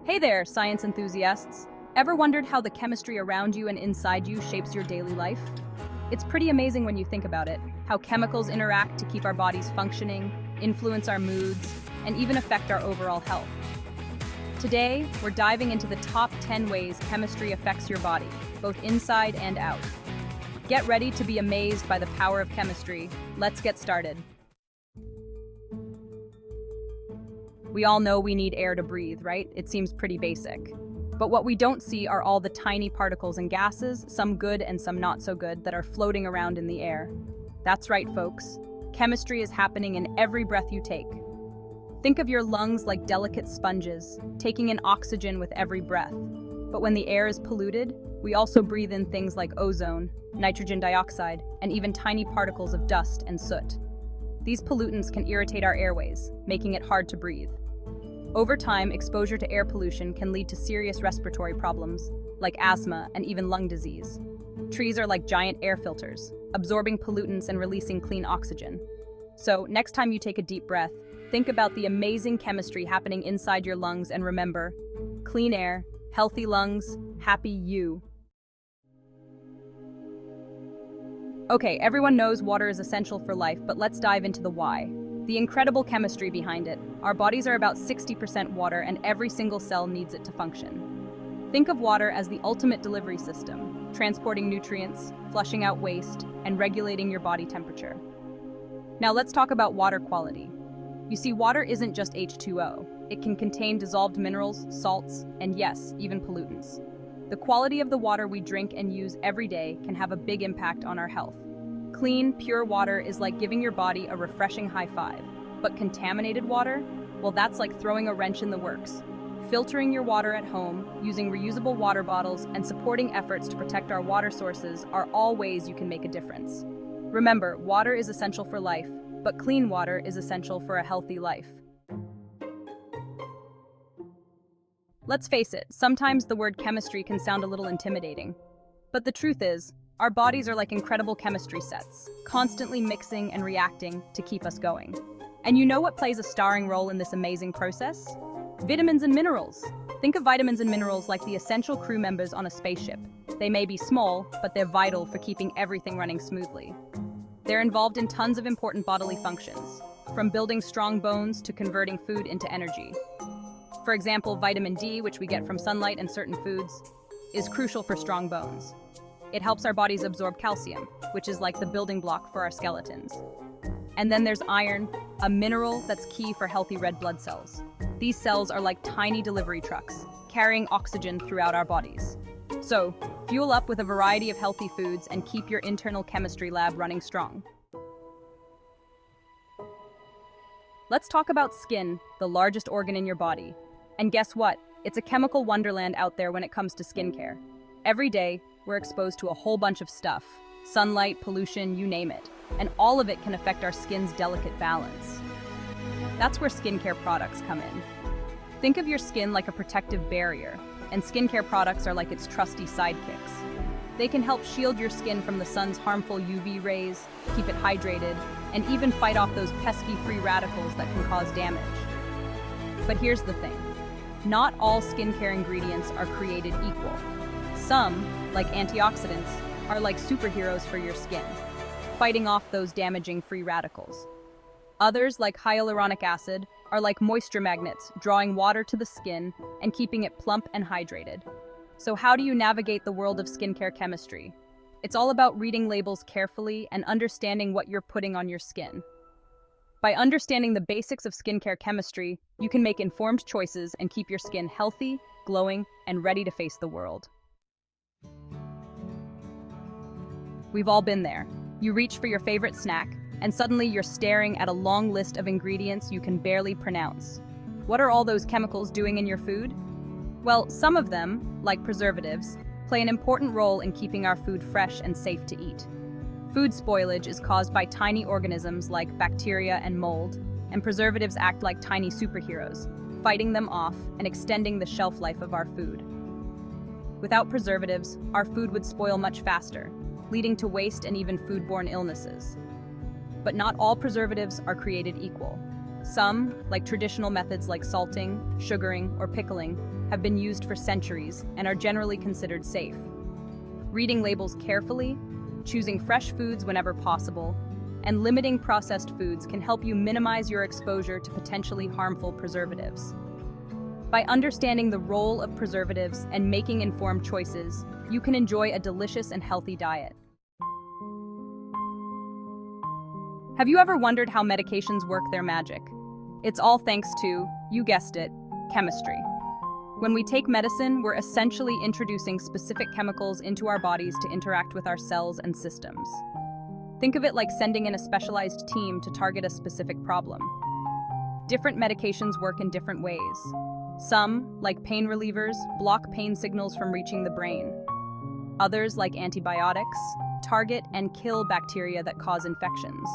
Hey there, science enthusiasts! Ever wondered how the chemistry around you and inside you shapes your daily life? It's pretty amazing when you think about it, how chemicals interact to keep our bodies functioning, influence our moods, and even affect our overall health. Today, we're diving into the top 10 ways chemistry affects your body, both inside and out. Get ready to be amazed by the power of chemistry. Let's get started. We all know we need air to breathe, right? It seems pretty basic. But what we don't see are all the tiny particles and gases, some good and some not so good, that are floating around in the air. That's right, folks. Chemistry is happening in every breath you take. Think of your lungs like delicate sponges, taking in oxygen with every breath. But when the air is polluted, we also breathe in things like ozone, nitrogen dioxide, and even tiny particles of dust and soot. These pollutants can irritate our airways, making it hard to breathe. Over time, exposure to air pollution can lead to serious respiratory problems, like asthma and even lung disease. Trees are like giant air filters, absorbing pollutants and releasing clean oxygen. So, next time you take a deep breath, think about the amazing chemistry happening inside your lungs and remember, clean air, healthy lungs, happy you. Okay, everyone knows water is essential for life, but let's dive into the why. The incredible chemistry behind it. Our bodies are about 60% water and every single cell needs it to function. Think of water as the ultimate delivery system, transporting nutrients, flushing out waste, and regulating your body temperature. Now let's talk about water quality. You see, water isn't just H2O. It can contain dissolved minerals, salts, and yes, even pollutants. The quality of the water we drink and use every day can have a big impact on our health. Clean, pure water is like giving your body a refreshing high five. But contaminated water? Well, that's like throwing a wrench in the works. Filtering your water at home, using reusable water bottles, and supporting efforts to protect our water sources are all ways you can make a difference. Remember, water is essential for life, but clean water is essential for a healthy life. Let's face it, sometimes the word chemistry can sound a little intimidating. But the truth is, our bodies are like incredible chemistry sets, constantly mixing and reacting to keep us going. And you know what plays a starring role in this amazing process? Vitamins and minerals. Think of vitamins and minerals like the essential crew members on a spaceship. They may be small, but they're vital for keeping everything running smoothly. They're involved in tons of important bodily functions, from building strong bones to converting food into energy. For example, vitamin D, which we get from sunlight and certain foods, is crucial for strong bones. It helps our bodies absorb calcium, which is like the building block for our skeletons. And then there's iron, a mineral that's key for healthy red blood cells. These cells are like tiny delivery trucks, carrying oxygen throughout our bodies. So, fuel up with a variety of healthy foods and keep your internal chemistry lab running strong. Let's talk about skin, the largest organ in your body. And guess what? It's a chemical wonderland out there when it comes to skincare. Every day, we're exposed to a whole bunch of stuff. Sunlight, pollution, you name it. And all of it can affect our skin's delicate balance. That's where skincare products come in. Think of your skin like a protective barrier, and skincare products are like its trusty sidekicks. They can help shield your skin from the sun's harmful UV rays, keep it hydrated, and even fight off those pesky free radicals that can cause damage. But here's the thing. Not all skincare ingredients are created equal. Some, like antioxidants, are like superheroes for your skin, fighting off those damaging free radicals. Others, like hyaluronic acid, are like moisture magnets, drawing water to the skin and keeping it plump and hydrated. So how do you navigate the world of skincare chemistry? It's all about reading labels carefully and understanding what you're putting on your skin. By understanding the basics of skincare chemistry, you can make informed choices and keep your skin healthy, glowing, and ready to face the world. We've all been there. You reach for your favorite snack, and suddenly you're staring at a long list of ingredients you can barely pronounce. What are all those chemicals doing in your food? Well, some of them, like preservatives, play an important role in keeping our food fresh and safe to eat. Food spoilage is caused by tiny organisms like bacteria and mold, and preservatives act like tiny superheroes, fighting them off and extending the shelf life of our food. Without preservatives, our food would spoil much faster, leading to waste and even foodborne illnesses. But not all preservatives are created equal. Some, like traditional methods like salting, sugaring, or pickling, have been used for centuries and are generally considered safe. Reading labels carefully, choosing fresh foods whenever possible, and limiting processed foods can help you minimize your exposure to potentially harmful preservatives. By understanding the role of preservatives and making informed choices, you can enjoy a delicious and healthy diet. Have you ever wondered how medications work their magic? It's all thanks to, you guessed it, chemistry. When we take medicine, we're essentially introducing specific chemicals into our bodies to interact with our cells and systems. Think of it like sending in a specialized team to target a specific problem. Different medications work in different ways. Some, like pain relievers, block pain signals from reaching the brain. Others, like antibiotics, target and kill bacteria that cause infections.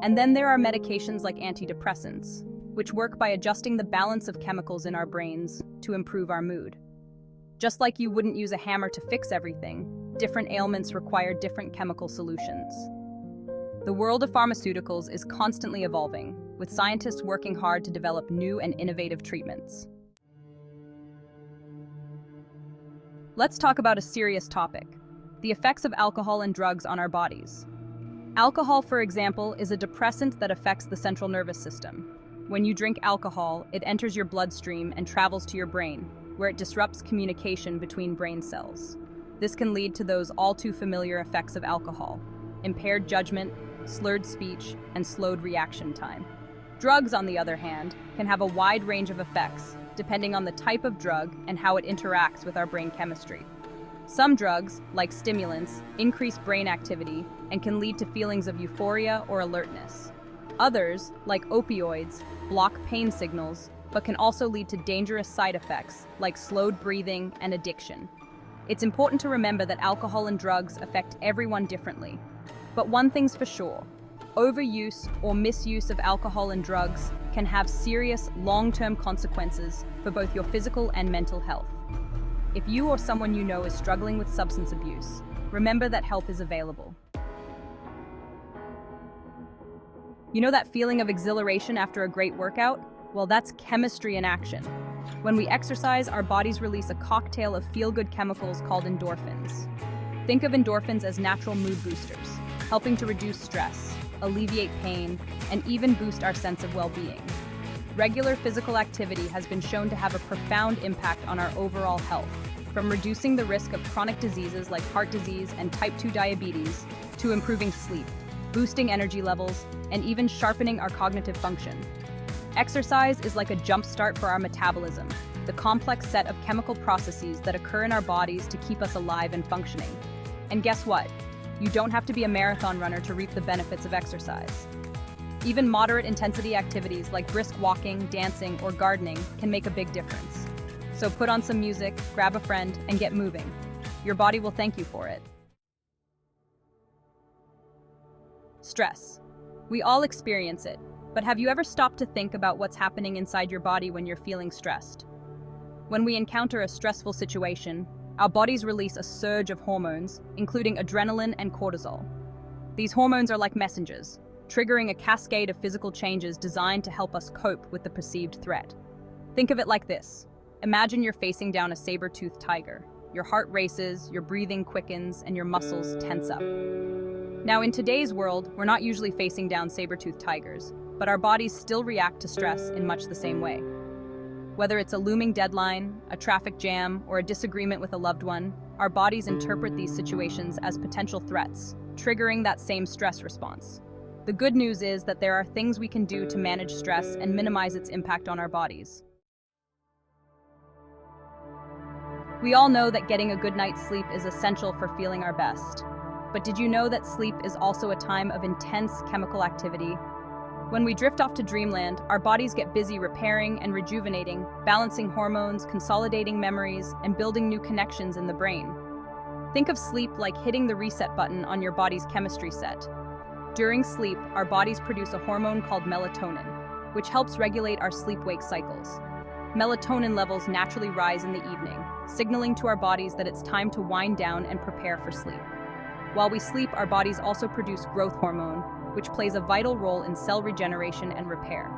And then there are medications like antidepressants, which work by adjusting the balance of chemicals in our brains to improve our mood. Just like you wouldn't use a hammer to fix everything, different ailments require different chemical solutions. The world of pharmaceuticals is constantly evolving, with scientists working hard to develop new and innovative treatments. Let's talk about a serious topic: the effects of alcohol and drugs on our bodies. Alcohol, for example, is a depressant that affects the central nervous system. When you drink alcohol, it enters your bloodstream and travels to your brain, where it disrupts communication between brain cells. This can lead to those all too familiar effects of alcohol: impaired judgment, slurred speech, and slowed reaction time. Drugs, on the other hand, can have a wide range of effects, depending on the type of drug and how it interacts with our brain chemistry. Some drugs, like stimulants, increase brain activity and can lead to feelings of euphoria or alertness. Others, like opioids, block pain signals, but can also lead to dangerous side effects like slowed breathing and addiction. It's important to remember that alcohol and drugs affect everyone differently. But one thing's for sure: overuse or misuse of alcohol and drugs can have serious long-term consequences for both your physical and mental health. If you or someone you know is struggling with substance abuse, remember that help is available. You know that feeling of exhilaration after a great workout? Well, that's chemistry in action. When we exercise, our bodies release a cocktail of feel-good chemicals called endorphins. Think of endorphins as natural mood boosters, helping to reduce stress, alleviate pain, and even boost our sense of well-being. Regular physical activity has been shown to have a profound impact on our overall health, from reducing the risk of chronic diseases like heart disease and type 2 diabetes, to improving sleep, boosting energy levels, and even sharpening our cognitive function. Exercise is like a jump start for our metabolism, the complex set of chemical processes that occur in our bodies to keep us alive and functioning. And guess what? You don't have to be a marathon runner to reap the benefits of exercise. Even moderate intensity activities like brisk walking, dancing, or gardening can make a big difference. So put on some music, grab a friend, and get moving. Your body will thank you for it. Stress. We all experience it, but have you ever stopped to think about what's happening inside your body when you're feeling stressed? When we encounter a stressful situation, our bodies release a surge of hormones, including adrenaline and cortisol. These hormones are like messengers, triggering a cascade of physical changes designed to help us cope with the perceived threat. Think of it like this. Imagine you're facing down a saber-toothed tiger. Your heart races, your breathing quickens, and your muscles tense up. Now, in today's world, we're not usually facing down saber-toothed tigers, but our bodies still react to stress in much the same way. Whether it's a looming deadline, a traffic jam, or a disagreement with a loved one, our bodies interpret these situations as potential threats, triggering that same stress response. The good news is that there are things we can do to manage stress and minimize its impact on our bodies. We all know that getting a good night's sleep is essential for feeling our best. But did you know that sleep is also a time of intense chemical activity? When we drift off to dreamland, our bodies get busy repairing and rejuvenating, balancing hormones, consolidating memories, and building new connections in the brain. Think of sleep like hitting the reset button on your body's chemistry set. During sleep, our bodies produce a hormone called melatonin, which helps regulate our sleep-wake cycles. Melatonin levels naturally rise in the evening, signaling to our bodies that it's time to wind down and prepare for sleep. While we sleep, our bodies also produce growth hormone, which plays a vital role in cell regeneration and repair.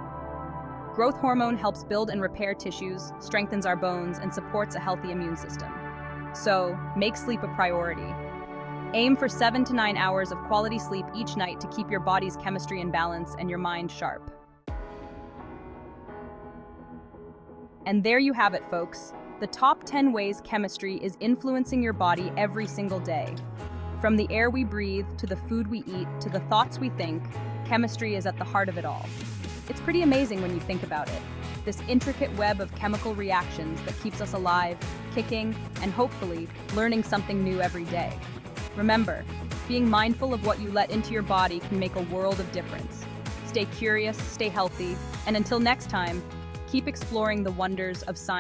Growth hormone helps build and repair tissues, strengthens our bones, and supports a healthy immune system. So, make sleep a priority. Aim for 7 to 9 hours of quality sleep each night to keep your body's chemistry in balance and your mind sharp. And there you have it, folks. The top 10 ways chemistry is influencing your body every single day. From the air we breathe, to the food we eat, to the thoughts we think, chemistry is at the heart of it all. It's pretty amazing when you think about it. This intricate web of chemical reactions that keeps us alive, kicking, and hopefully learning something new every day. Remember, being mindful of what you let into your body can make a world of difference. Stay curious, stay healthy, and until next time, keep exploring the wonders of science.